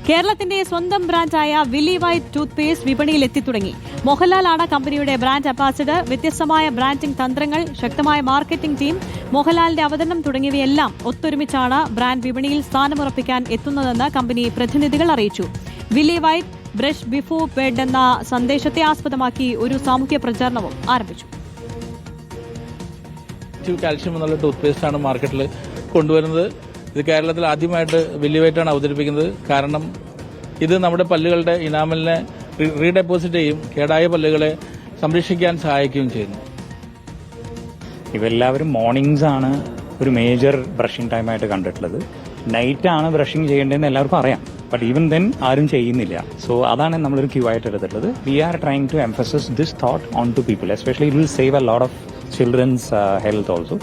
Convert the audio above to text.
കേരളത്തിന്റെ സ്വന്തം ബ്രാൻഡായ Willy white tooth paste വിപണിയിൽ എത്തിത്തുടങ്ങി. മോഹൻലാലാണ് കമ്പനിയുടെ ബ്രാൻഡ് അംബാസിഡർ. വ്യത്യസ്തമായ ബ്രാൻഡിംഗ് തന്ത്രങ്ങൾ, ശക്തമായ മാർക്കറ്റിംഗ് ടീം, മോഹൻലാലിന്റെ അവതരണം തുടങ്ങിയവയെല്ലാം ഒത്തൊരുമിച്ചാണ് ബ്രാൻഡ് വിപണിയിൽ സ്ഥാനമുറപ്പിക്കാൻ എത്തുന്നതെന്ന് കമ്പനി പ്രതിനിധികൾ അറിയിച്ചു. Willy White brush before bed എന്ന സന്ദേശത്തെ ആസ്പദമാക്കി ഒരു സാമൂഹ്യ പ്രചാരണവും ആരംഭിച്ചു. കാൽഷ്യം എന്നുള്ള ടൂത്ത് പേസ്റ്റാണ് മാർക്കറ്റിൽ കൊണ്ടുവരുന്നത്. ഇത് കേരളത്തിൽ ആദ്യമായിട്ട് വില്ലി വൈറ്റാണ് അവതരിപ്പിക്കുന്നത്. കാരണം ഇത് നമ്മുടെ പല്ലുകളുടെ ഇനാമലിനെ റീഡെപ്പോസിറ്റ് ചെയ്യും, കേടായ പല്ലുകളെ സംരക്ഷിക്കാൻ സഹായിക്കുകയും ചെയ്യുന്നു. ഇവരെല്ലാവരും മോർണിംഗ്സ് ആണ് ഒരു മേജർ ബ്രഷിംഗ് ടൈമായിട്ട് കണ്ടിട്ടുള്ളത്. നൈറ്റാണ് ബ്രഷിംഗ് ചെയ്യേണ്ടതെന്ന് എല്ലാവർക്കും അറിയാം. ബട്ട് ഈവൻ ദെൻ ആരും ചെയ്യുന്നില്ല. സോ അതാണ് നമ്മളൊരു ക്യൂ ആയിട്ട് എടുത്തിട്ടുള്ളത്. We are trying to emphasis this thought on to people, especially it will save a lot of children's health also.